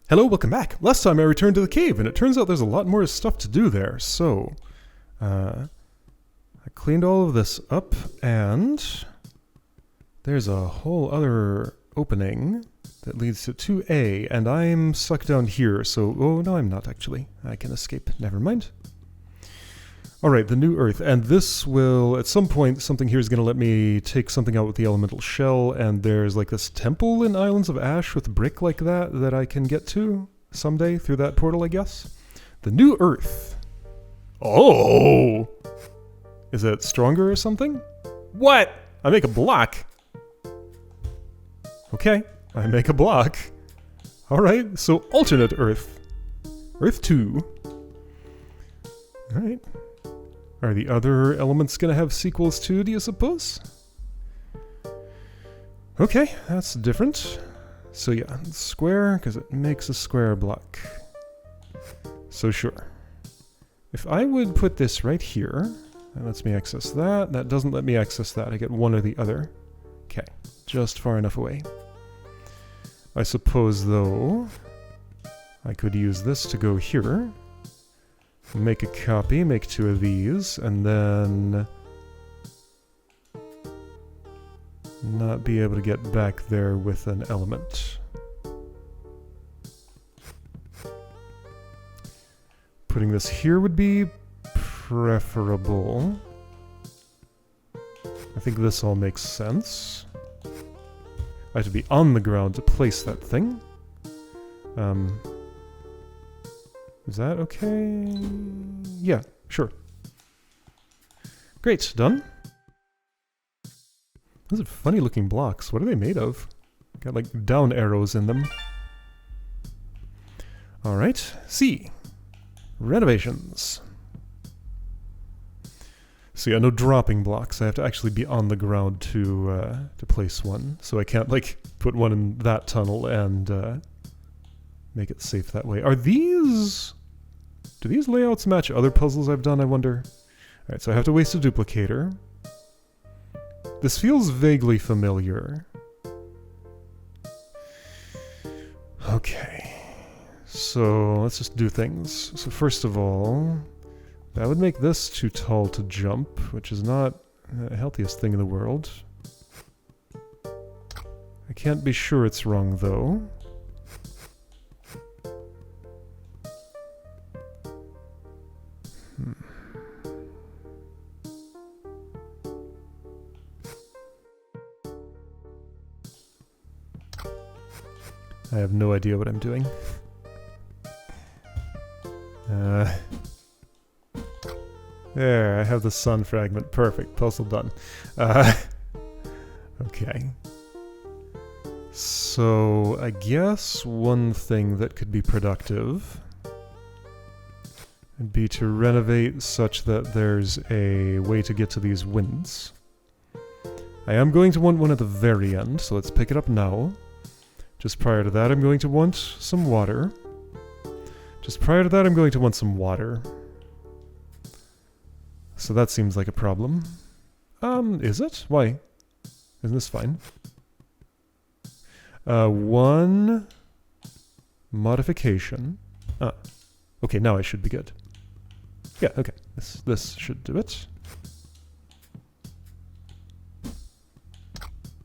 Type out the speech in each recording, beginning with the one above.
Hello, welcome back. Last time I returned to the cave, and it turns out there's a lot more stuff to do there. So, I cleaned all of this up, and there's a whole other opening that leads to 2A, and I'm stuck down here, so... Oh, no, I'm not, actually. I can escape. Never mind. Alright, the new Earth, and this will, at some point, something here is going to let me take something out with the elemental shell, and there's like this temple in Islands of Ash with brick like that I can get to someday through that portal, I guess. The new Earth. Oh! Is it stronger or something? What? I make a block. Okay, I make a block. Alright, so alternate Earth. Earth 2. Alright. Are the other elements going to have sequels too, do you suppose? Okay, that's different. So yeah, square, because it makes a square block. So sure. If I would put this right here, that lets me access that. That doesn't let me access that. I get one or the other. Okay, just far enough away. I suppose, though, I could use this to go here. Make a copy, make 2 of these, and then not be able to get back there with an element. Putting this here would be preferable. I think this all makes sense. I have to be on the ground to place that thing. Is that okay? Yeah, sure. Great, done. Those are funny looking blocks. What are they made of? Got like down arrows in them. Alright, C. Renovations. So yeah, no dropping blocks. I have to actually be on the ground to place one. So I can't like put one in that tunnel and make it safe that way. Are these... Do these layouts match other puzzles I've done, I wonder? Alright, so I have to waste a duplicator. This feels vaguely familiar. Okay. So, let's just do things. So first of all, that would make this too tall to jump, which is not the healthiest thing in the world. I can't be sure it's wrong, though. I have no idea what I'm doing. There, I have the sun fragment. Perfect. Puzzle done. Okay. So, I guess one thing that could be productive would be to renovate such that there's a way to get to these winds. I am going to want one at the very end, so let's pick it up now. Just prior to that, I'm going to want some water. Just prior to that, I'm going to want some water. So that seems like a problem. Is it? Why? Isn't this fine? One modification. Okay, now I should be good. Yeah, okay. This should do it.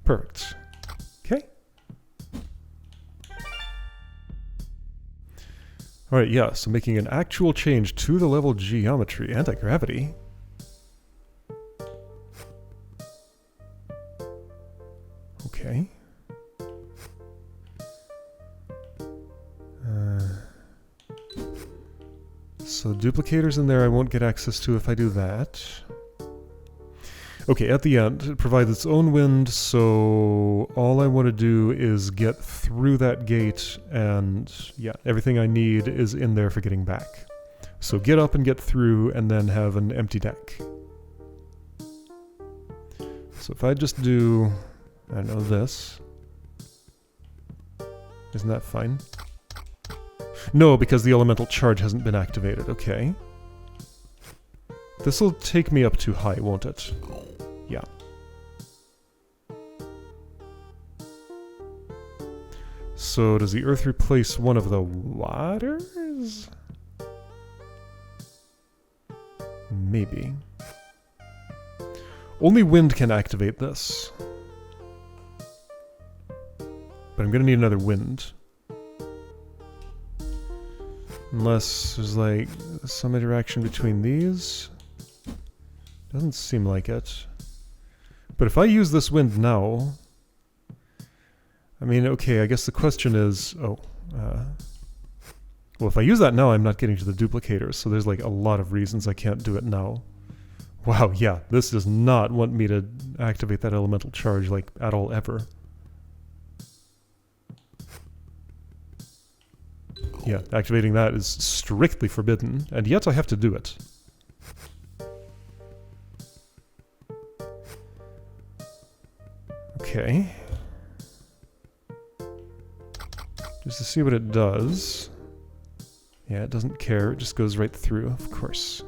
Perfect. Okay. Alright, yeah, so making an actual change to the level geometry, anti-gravity. Okay. So duplicators in there I won't get access to if I do that. Okay, at the end, it provides its own wind, so all I want to do is get through that gate, and yeah, everything I need is in there for getting back. So get up and get through, and then have an empty deck. So if I just do, I don't know, this. Isn't that fine? No, because the elemental charge hasn't been activated, okay. This'll take me up too high, won't it? Yeah. So does the earth replace one of the waters? Maybe. Only wind can activate this. But I'm gonna need another wind. Unless there's like some interaction between these. Doesn't seem like it. But if I use this wind now... I mean, okay, I guess the question is... well, if I use that now, I'm not getting to the duplicators, so there's like a lot of reasons I can't do it now. Wow, yeah, this does not want me to activate that elemental charge, like, at all, ever. Yeah, activating that is strictly forbidden, and yet I have to do it. Okay. Just to see what it does. Yeah, it doesn't care, it just goes right through, of course.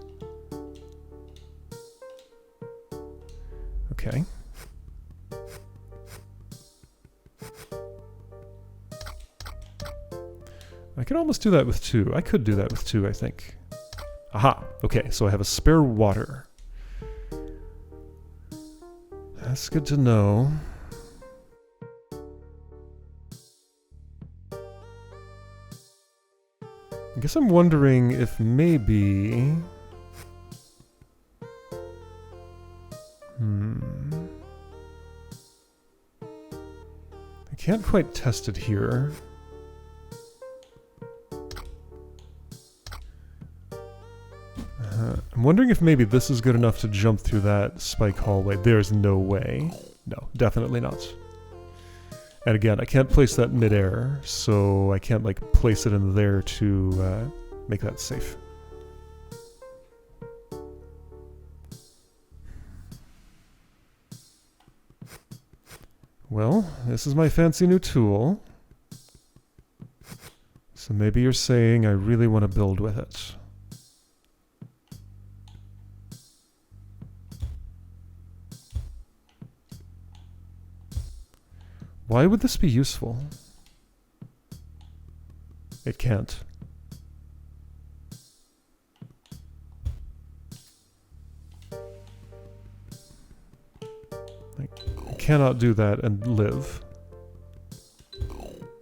Okay. I could almost do that with 2. I could do that with 2, I think. Aha! Okay, so I have a spare water. That's good to know. I guess I'm wondering if maybe... I can't quite test it here. I'm wondering if maybe this is good enough to jump through that spike hallway. There's no way. No, definitely not. And again, I can't place that midair, so I can't like place it in there to make that safe. Well, this is my fancy new tool. So maybe you're saying I really want to build with it. Why would this be useful? It can't. I cannot do that and live.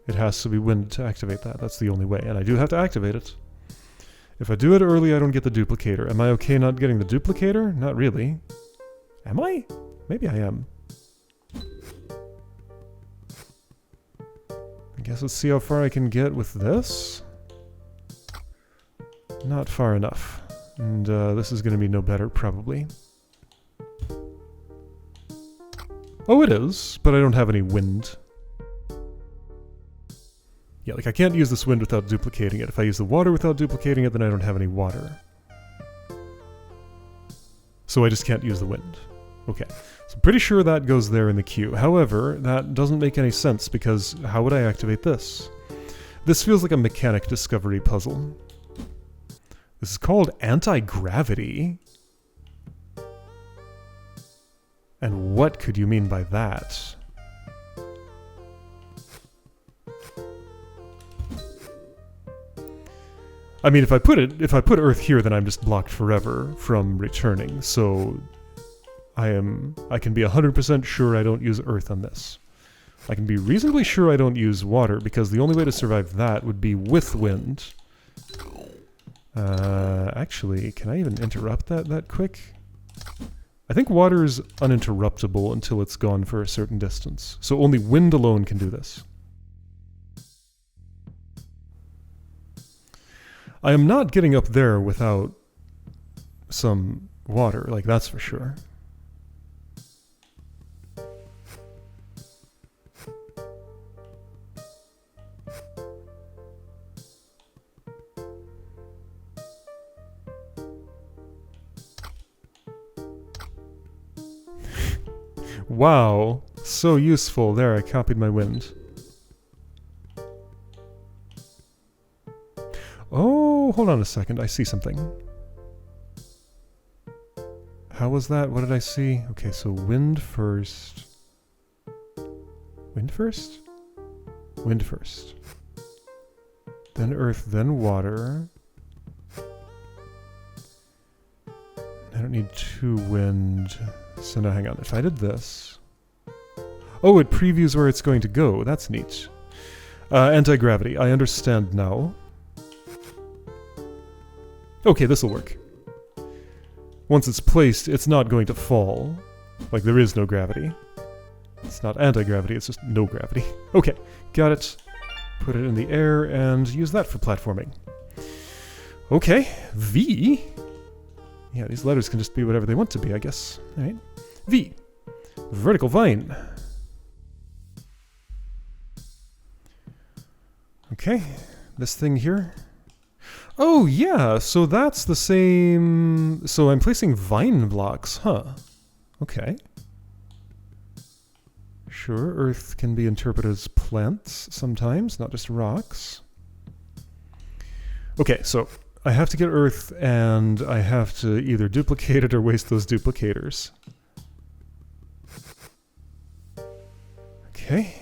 It has to be wind to activate that. That's the only way. And I do have to activate it. If I do it early, I don't get the duplicator. Am I okay not getting the duplicator? Not really. Am I? Maybe I am. I guess let's see how far I can get with this. Not far enough. And this is going to be no better, probably. Oh, it is, but I don't have any wind. Yeah, like I can't use this wind without duplicating it. If I use the water without duplicating it, then I don't have any water. So I just can't use the wind. Okay, so I'm pretty sure that goes there in the queue. However, that doesn't make any sense because how would I activate this? This feels like a mechanic discovery puzzle. This is called Antigravity. And what could you mean by that? I mean, if I put Earth here, then I'm just blocked forever from returning. So I can be 100% sure I don't use Earth on this. I can be reasonably sure I don't use water because the only way to survive that would be with wind. Actually, can I even interrupt that quick? I think water is uninterruptible until it's gone for a certain distance. So only wind alone can do this. I am not getting up there without some water, like that's for sure. Wow, so useful. There, I copied my wind. Oh, hold on a second. I see something. How was that? What did I see? Okay, so wind first. Wind first? Wind first. Then earth, then water. I don't need 2 wind. So now hang on. If I did this... Oh, it previews where it's going to go. That's neat. Antigravity. I understand now. Okay, this'll work. Once it's placed, it's not going to fall. Like, there is no gravity. It's not anti-gravity, it's just no gravity. Okay, got it. Put it in the air and use that for platforming. Okay, V. Yeah, these letters can just be whatever they want to be, I guess. Alright. V. Vertical vine. Okay, this thing here. Oh, yeah, so that's the same... So I'm placing vine blocks, huh? Okay. Sure, earth can be interpreted as plants sometimes, not just rocks. Okay, so I have to get earth, and I have to either duplicate it or waste those duplicators. Okay.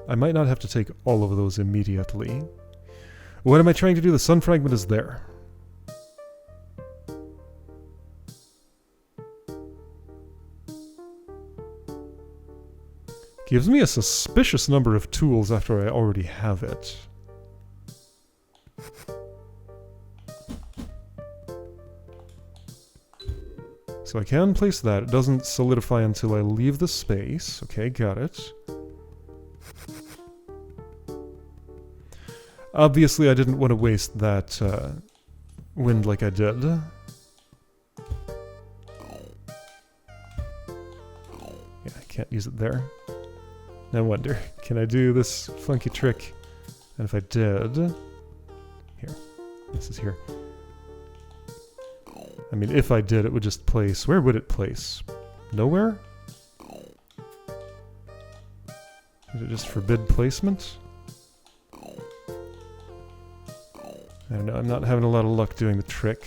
I might not have to take all of those immediately. What am I trying to do? The sun fragment is there. Gives me a suspicious number of tools after I already have it. So I can place that. It doesn't solidify until I leave the space. Okay, got it. Obviously, I didn't want to waste that wind like I did. Yeah, I can't use it there. I wonder, can I do this funky trick? And if I did... Here. This is here. I mean, if I did, it would just place... Where would it place? Nowhere? Would it just forbid placement? I don't know, I'm not having a lot of luck doing the trick.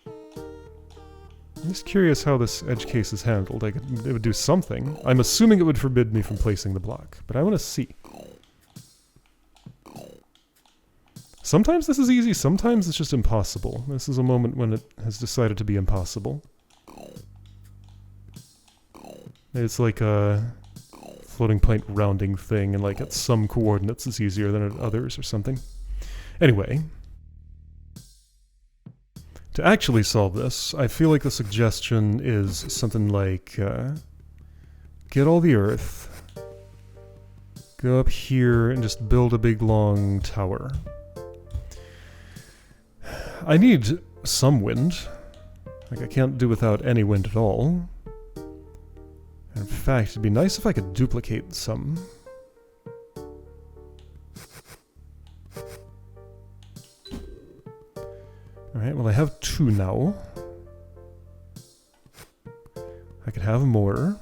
I'm just curious how this edge case is handled. It would do something. I'm assuming it would forbid me from placing the block, but I want to see. Sometimes this is easy, sometimes it's just impossible. This is a moment when it has decided to be impossible. It's like a floating point rounding thing, and like at some coordinates it's easier than at others or something. Anyway... To actually solve this, I feel like the suggestion is something like, get all the earth, go up here and just build a big long tower. I need some wind. Like, I can't do without any wind at all. In fact, it'd be nice if I could duplicate some. Alright, well I have 2 now. I could have more.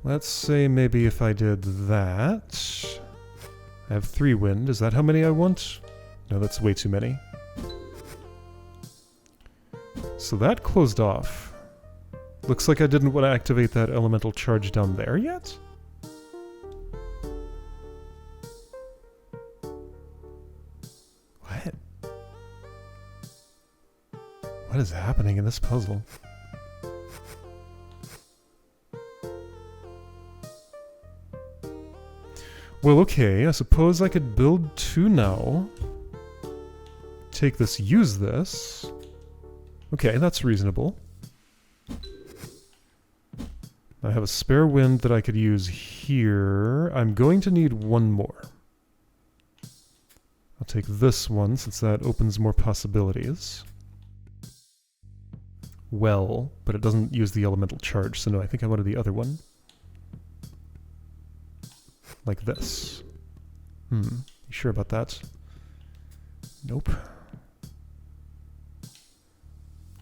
Let's say maybe if I did that... I have 3 wind. Is that how many I want? No, that's way too many. So that closed off. Looks like I didn't want to activate that elemental charge down there yet? What is happening in this puzzle? Well, okay, I suppose I could build 2 now. Take this, use this. Okay, that's reasonable. I have a spare wind that I could use here. I'm going to need 1 more. I'll take this one, since that opens more possibilities. Well, but it doesn't use the elemental charge, so no, I think I wanted the other one. Like this. You sure about that? Nope.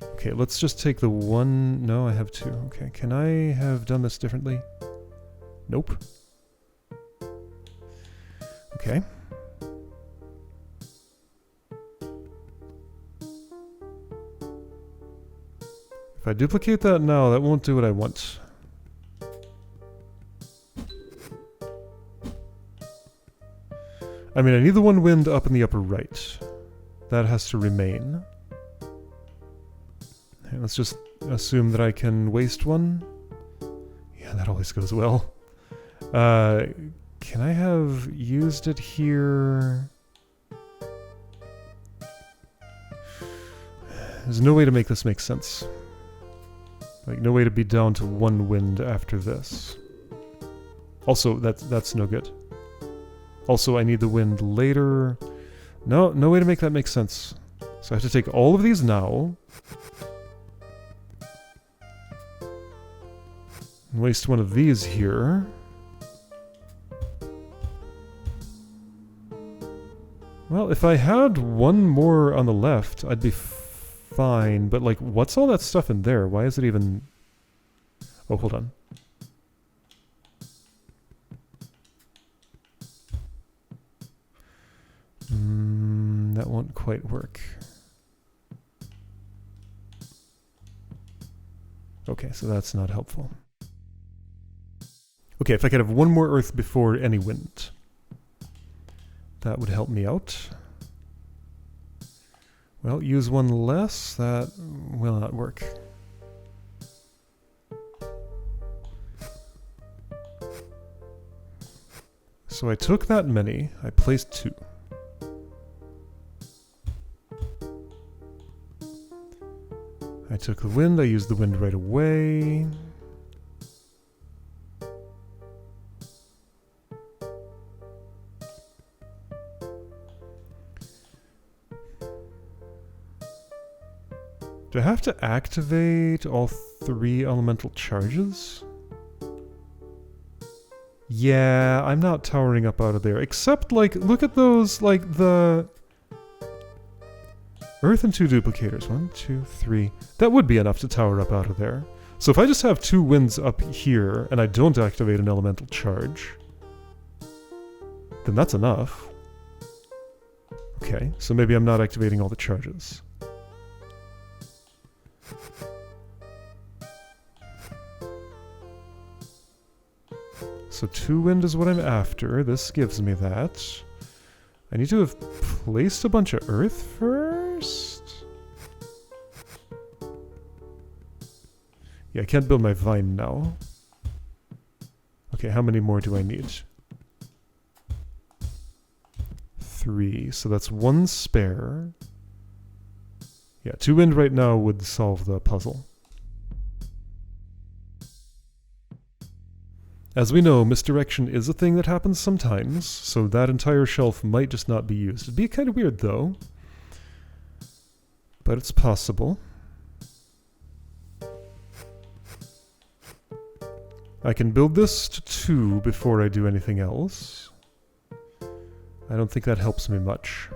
Okay, let's just take the one... No, I have 2. Okay, can I have done this differently? Nope. Okay. If I duplicate that now, that won't do what I want. I mean, I need the one wind up in the upper right. That has to remain. Okay, let's just assume that I can waste one. Yeah, that always goes well. Can I have used it here? There's no way to make this make sense. Like, no way to be down to one wind after this. Also, that's no good. Also, I need the wind later. No way to make that make sense. So I have to take all of these now. And waste one of these here. Well, if I had one more on the left, I'd be fine. But, like, what's all that stuff in there? Why is it even... Oh, hold on. That won't quite work. Okay, so that's not helpful. Okay, if I could have one more earth before any wind, that would help me out. Well, use one less, that will not work. So I took that many, I placed 2. I took the wind, I used the wind right away. Do I have to activate all 3 elemental charges? Yeah, I'm not towering up out of there. Except, like, look at those, like, the... Earth and 2 duplicators. 1, 2, 3. That would be enough to tower up out of there. So if I just have 2 winds up here, and I don't activate an elemental charge, then that's enough. Okay, so maybe I'm not activating all the charges. So 2 wind is what I'm after. This gives me that. I need to have placed a bunch of earth first? Yeah, I can't build my vine now. Okay, how many more do I need? 3, so that's 1 spare. Yeah, 2 wind right now would solve the puzzle. As we know, misdirection is a thing that happens sometimes, so that entire shelf might just not be used. It'd be kind of weird, though. But it's possible. I can build this to 2 before I do anything else. I don't think that helps me much.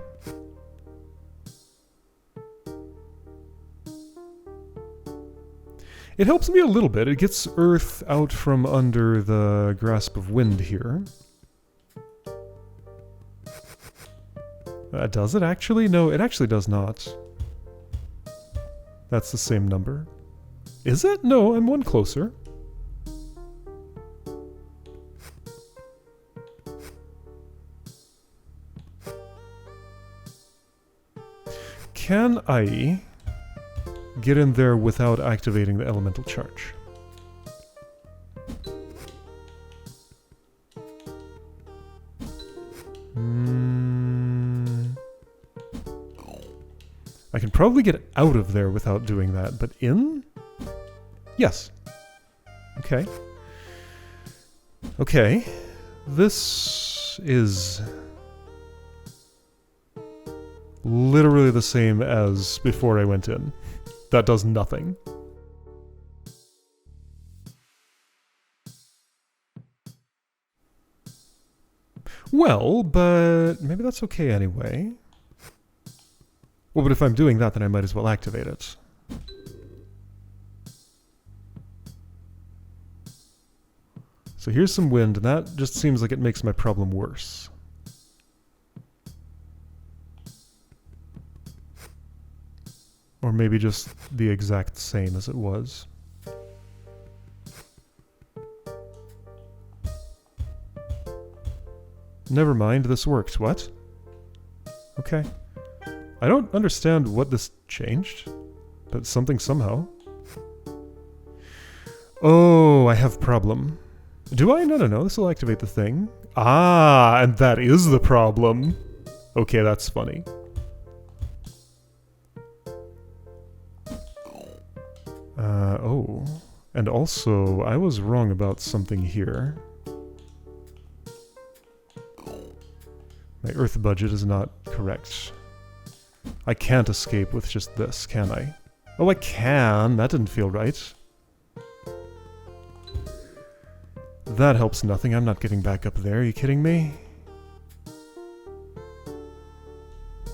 It helps me a little bit. It gets earth out from under the grasp of wind here. Does it actually? No, it actually does not. That's the same number. Is it? No, I'm 1 closer. Can I get in there without activating the elemental charge? I can probably get out of there without doing that, but in? Yes. Okay. Okay. This is literally the same as before I went in. That does nothing. Well, but maybe that's okay anyway. Well, but if I'm doing that, then I might as well activate it. So here's some wind, and that just seems like it makes my problem worse. Or maybe just the exact same as it was. Never mind, this worked. What? Okay. I don't understand what this changed, but something somehow. Oh, I have problem. Do I? No. This will activate the thing. Ah, and that is the problem. Okay, that's funny. Oh. And also, I was wrong about something here. My earth budget is not correct. I can't escape with just this, can I? Oh, I can! That didn't feel right. That helps nothing. I'm not getting back up there. Are you kidding me?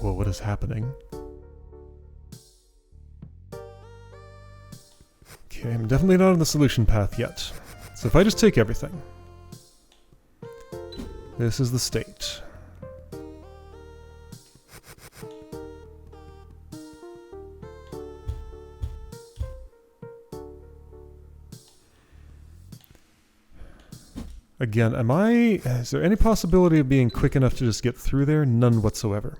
Whoa, what is happening? Okay, I'm definitely not on the solution path yet. So if I just take everything. This is the state. Again, is there any possibility of being quick enough to just get through there? None whatsoever.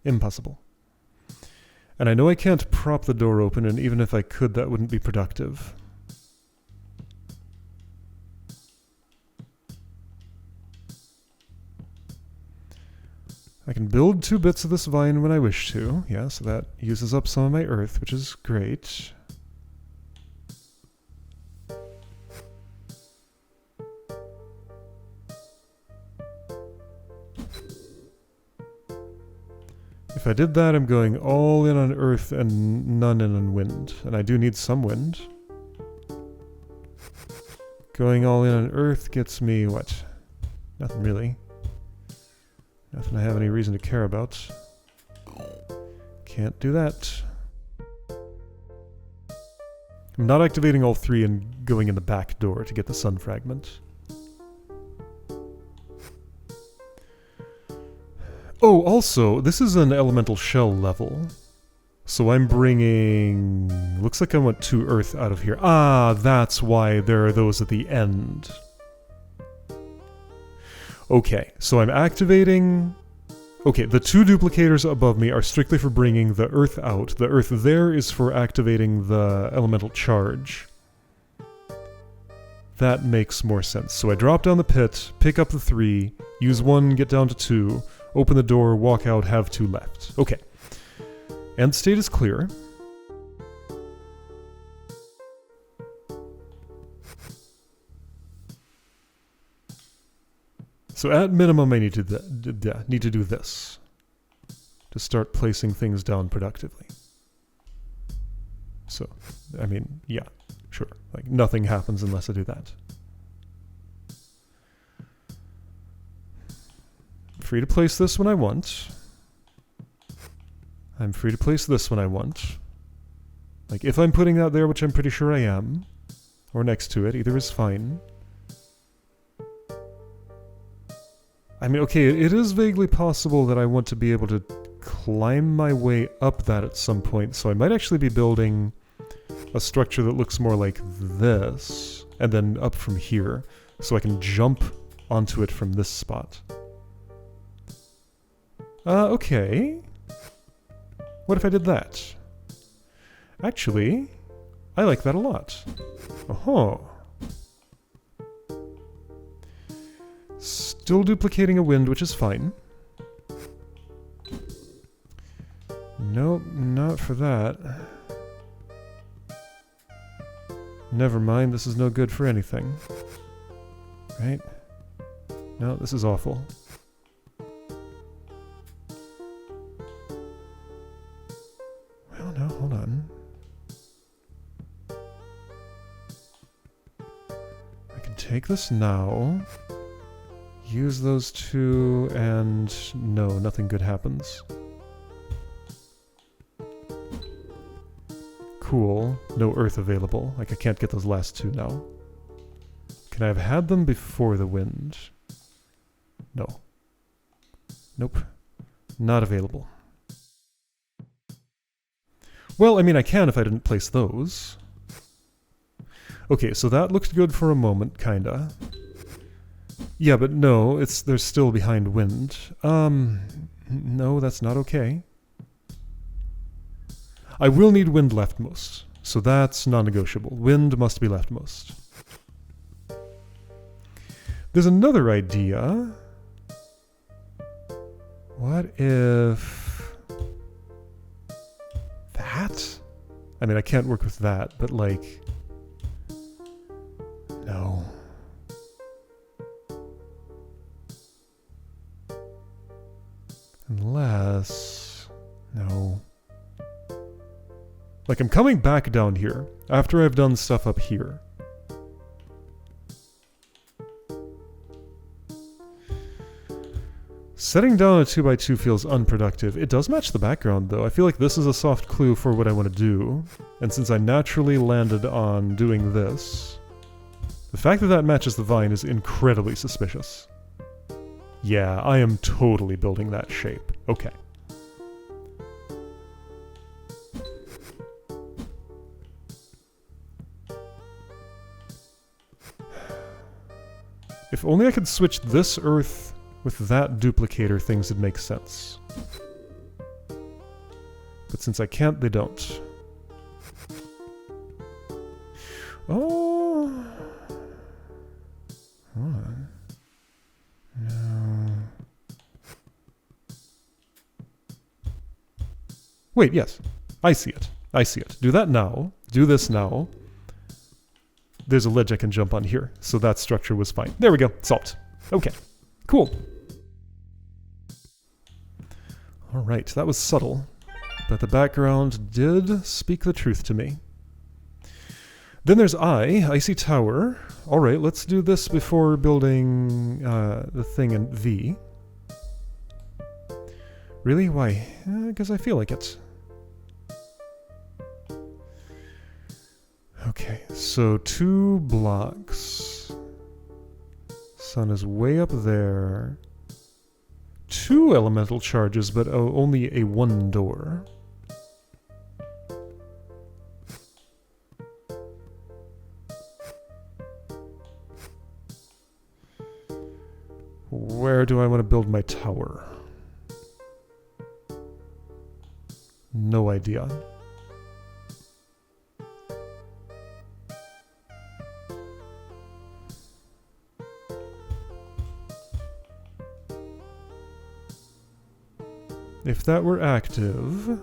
Impossible. And I know I can't prop the door open, and even if I could, that wouldn't be productive. I can build 2 bits of this vine when I wish to. Yeah, so that uses up some of my earth, which is great. If I did that, I'm going all in on earth and none in on wind. And I do need some wind. Going all in on earth gets me what? Nothing really. Nothing I have any reason to care about. Can't do that. I'm not activating all 3 and going in the back door to get the sun fragment. Oh, also, this is an elemental shell level. So I'm bringing... Looks like I want 2 earth out of here. Ah, that's why there are those at the end. Okay, so I'm activating... Okay, the 2 duplicators above me are strictly for bringing the earth out. The earth there is for activating the elemental charge. That makes more sense. So I drop down the pit, pick up the 3, use 1, get down to 2, open the door, walk out, have 2 left. Okay. End state is clear. So at minimum I need to do this to start placing things down productively. So, I mean, yeah, sure. Like, nothing happens unless I do that. Free to place this when I want. I'm free to place this when I want. Like, if I'm putting that there, which I'm pretty sure I am, or next to it, either is fine. I mean, okay, it is vaguely possible that I want to be able to climb my way up that at some point, so I might actually be building a structure that looks more like this, and then up from here, so I can jump onto it from this spot. Okay. What if I did that? Actually, I like that a lot. Oh-ho. Still duplicating a wind, which is fine. Nope, not for that. Never mind, this is no good for anything. Right? No, this is awful. Well, no, hold on. I can take this now. Use those 2, and no, nothing good happens. Cool. No earth available. Like, I can't get those last 2 now. Can I have had them before the wind? No. Nope. Not available. Well, I mean, I can if I didn't place those. Okay, so that looked good for a moment, kinda. Yeah, but no, they're still behind wind. No, that's not okay. I will need wind leftmost, so that's non-negotiable. Wind must be leftmost. There's another idea. What if... that? I mean, I can't work with that, but like... no. Unless... no. Like, I'm coming back down here after I've done stuff up here. Setting down a 2x2 feels unproductive. It does match the background, though. I feel like this is a soft clue for what I want to do. And since I naturally landed on doing this, the fact that that matches the vine is incredibly suspicious. Yeah, I am totally building that shape. Okay. If only I could switch this earth with that duplicator, things would make sense. But since I can't, they don't. Oh. What? No. Wait, yes. I see it. I see it. Do that now. Do this now. There's a ledge I can jump on here, so that structure was fine. There we go. Solved. Okay. Cool. Alright, that was subtle, but the background did speak the truth to me. Then there's Icy Tower. Alright, let's do this before building the thing in V. Really? Why? Because I feel like it. Okay, so 2 blocks. Sun is way up there. 2 elemental charges, but only a 1 door. Where do I want to build my tower? No idea. If that were active...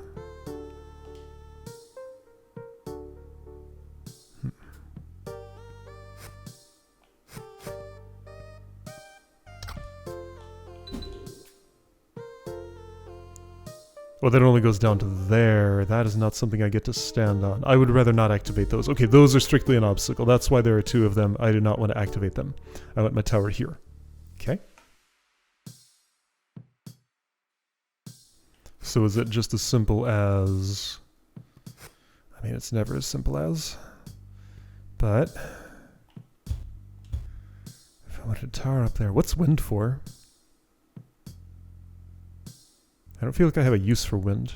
Well, that only goes down to there. That is not something I get to stand on. I would rather not activate those. Okay, those are strictly an obstacle. That's why there are 2 of them. I do not want to activate them. I want my tower here. Okay. So is it just as simple as... I mean, it's never as simple as... But... if I wanted a tower up there... What's wind for? I don't feel like I have a use for wind.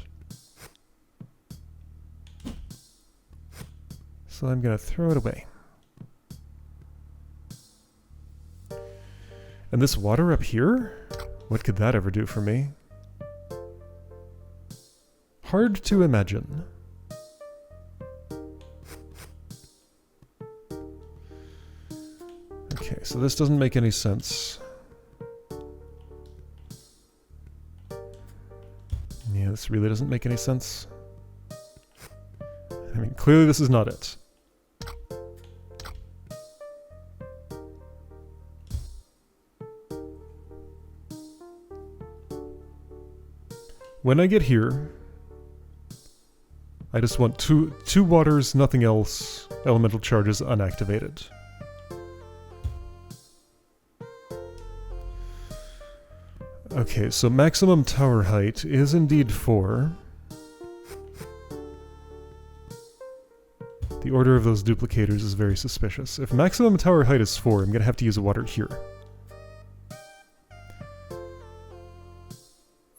So I'm gonna throw it away. And this water up here? What could that ever do for me? Hard to imagine. Okay, so this doesn't make any sense. Yeah, this really doesn't make any sense. I mean, clearly this is not it. When I get here, I just want two waters, nothing else, elemental charges unactivated. Okay, so maximum tower height is indeed 4. The order of those duplicators is very suspicious. If maximum tower height is 4, I'm going to have to use water here.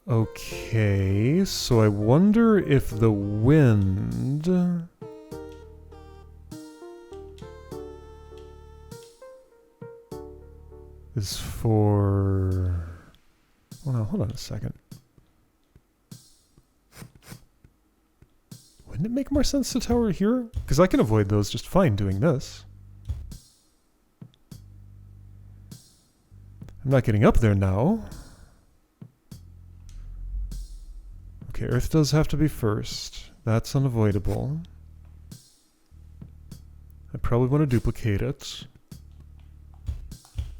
Okay, so I wonder if the wind... is for... Oh no, hold on a second. Wouldn't it make more sense to tower here? Because I can avoid those just fine doing this. I'm not getting up there now. Okay, Earth does have to be first. That's unavoidable. I probably want to duplicate it.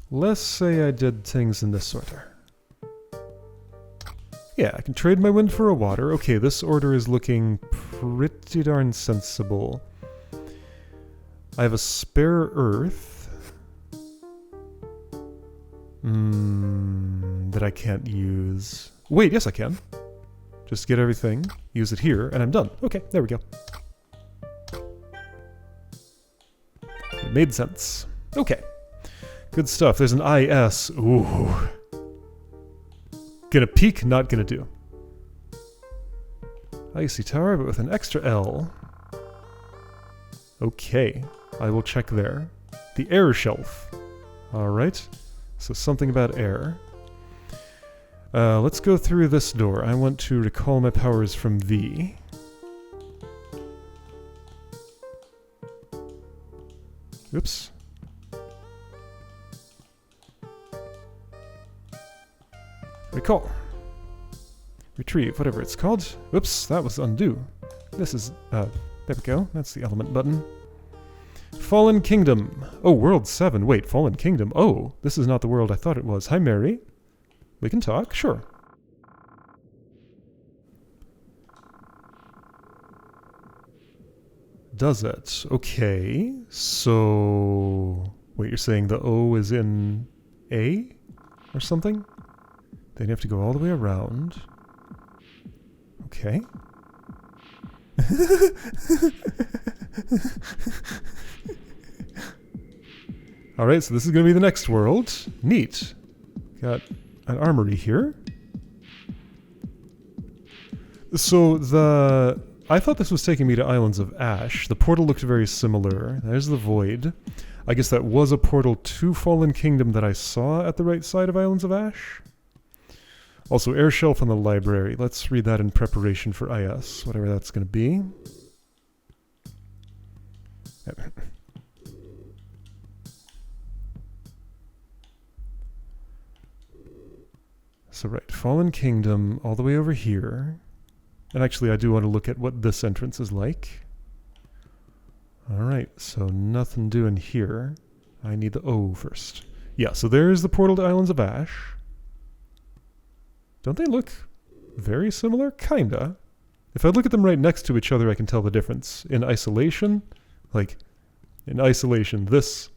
Let's say I did things in this order. Yeah, I can trade my wind for a water. Okay, this order is looking pretty darn sensible. I have a spare Earth. That I can't use. Wait, yes I can. Just get everything, use it here, and I'm done. Okay, there we go. It made sense. Okay. Good stuff. There's an IS. Ooh. Gonna peek, not gonna do. Icy Tower, but with an extra L. Okay. I will check there. The air shelf. Alright. So something about air. Let's go through this door. I want to recall my powers from V. Oops. Recall. Retrieve, whatever it's called. Oops, that was undo. This is, there we go. That's the element button. Fallen Kingdom. Oh, World 7. Wait, Fallen Kingdom. Oh, this is not the world I thought it was. Hi, Mary. We can talk? Sure. Does it? Okay. So... Wait, you're saying the O is in A? Or something? Then you have to go all the way around. Okay. Alright, so this is going to be the next world. Neat. Got an armory here. So I thought this was taking me to Islands of Ash. The portal looked very similar. There's the Void. I guess that was a portal to Fallen Kingdom that I saw at the right side of Islands of Ash. Also, air shelf on the library. Let's read that in preparation for IS, whatever that's going to be. So right, Fallen Kingdom all the way over here. And actually I do want to look at what this entrance is like. Alright, so nothing doing here. I need the O first. Yeah, so there's the portal to Islands of Ash. Don't they look very similar? Kinda. If I look at them right next to each other, I can tell the difference. In isolation, this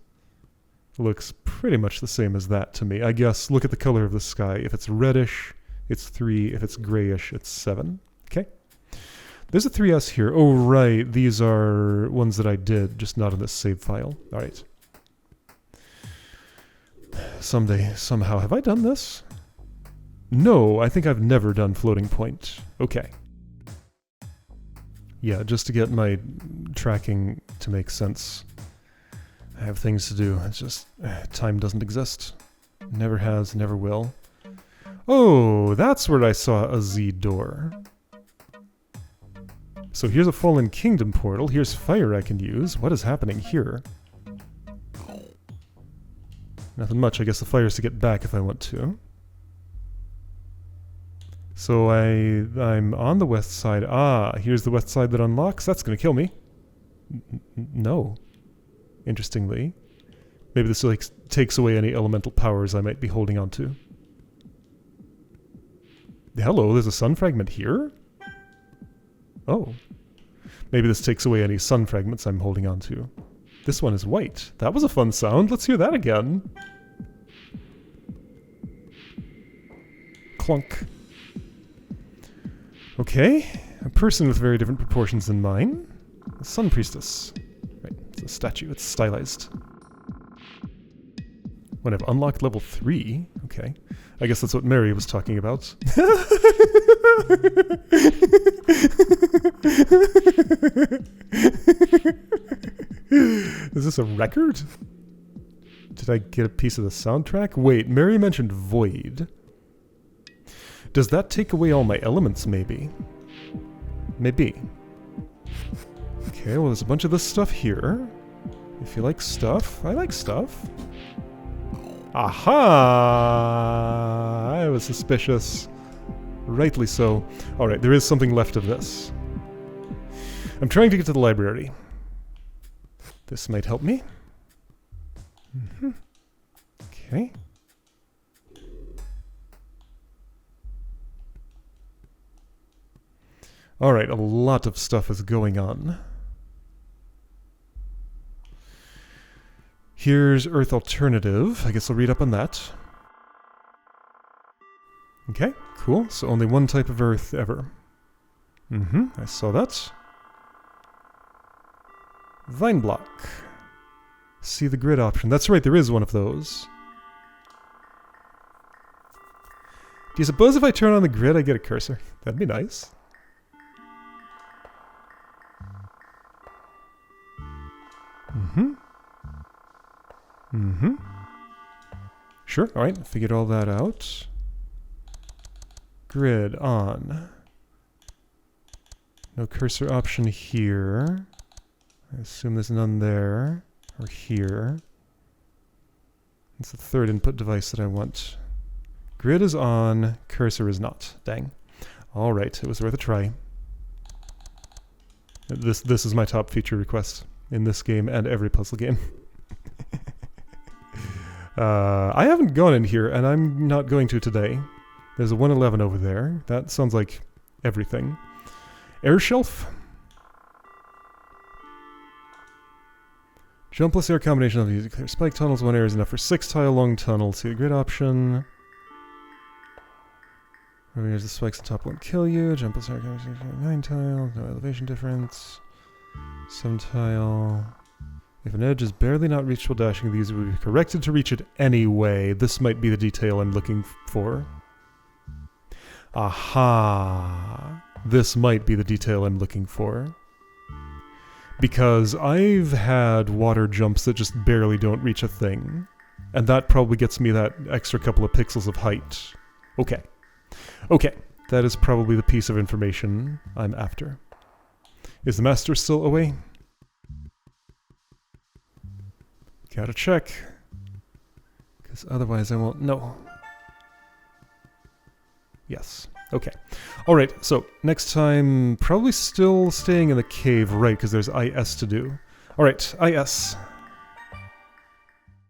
looks pretty much the same as that to me. I guess, look at the color of the sky. If it's reddish, it's 3. If it's grayish, it's 7. Okay. There's a 3S here. Oh, right. These are ones that I did, just not in this save file. All right. Someday, somehow. Have I done this? No, I think I've never done floating point. Okay. Yeah, just to get my tracking to make sense. I have things to do. It's just, time doesn't exist. Never has, never will. Oh, that's where I saw a Z door. So here's a Fallen Kingdom portal. Here's fire I can use. What is happening here? Nothing much. I guess the fire's to get back if I want to. So I'm on the west side. Ah, here's the west side that unlocks. That's going to kill me. No. Interestingly. Maybe this like takes away any elemental powers I might be holding on to. Hello, there's a sun fragment here? Oh. Maybe this takes away any sun fragments I'm holding on to. This one is white. That was a fun sound. Let's hear that again. Clunk. Okay. A person with very different proportions than mine. A sun priestess. Right, it's a statue. It's stylized. When I've unlocked level 3. Okay. I guess that's what Mary was talking about. Is this a record? Did I get a piece of the soundtrack? Wait, Mary mentioned void. Does that take away all my elements, maybe? Maybe. Okay, well there's a bunch of this stuff here. If you like stuff, I like stuff. Aha! I was suspicious. Rightly so. Alright, there is something left of this. I'm trying to get to the library. This might help me. Okay. Alright, a lot of stuff is going on. Here's Earth Alternative. I guess I'll read up on that. Okay, cool. So only one type of Earth ever. I saw that. Vine block. See the grid option. That's right, there is one of those. Do you suppose if I turn on the grid I get a cursor? That'd be nice. Sure, alright, figured all that out. Grid on. No cursor option here. I assume there's none there. Or here. It's the third input device that I want. Grid is on, cursor is not. Dang. Alright, it was worth a try. This is my top feature request in this game and every puzzle game. I haven't gone in here, and I'm not going to today. There's a 111 over there. That sounds like everything. Air shelf. Jumpless air combination of these. Clear spike tunnels. One air is enough for 6 tile long tunnels. See the grid option. Here's the spikes on top won't kill you. Jumpless air combination 9 tile. No elevation difference. 7 tile. If an edge is barely not reachable dashing, these will be corrected to reach it anyway. This might be the detail I'm looking for. Aha! This might be the detail I'm looking for. Because I've had water jumps that just barely don't reach a thing. And that probably gets me that extra couple of pixels of height. Okay. Okay. That is probably the piece of information I'm after. Is the master still away? Gotta check. Because otherwise I won't know. Yes. Okay. Alright, so next time, probably still staying in the cave, right, because there's IS to do. Alright, IS.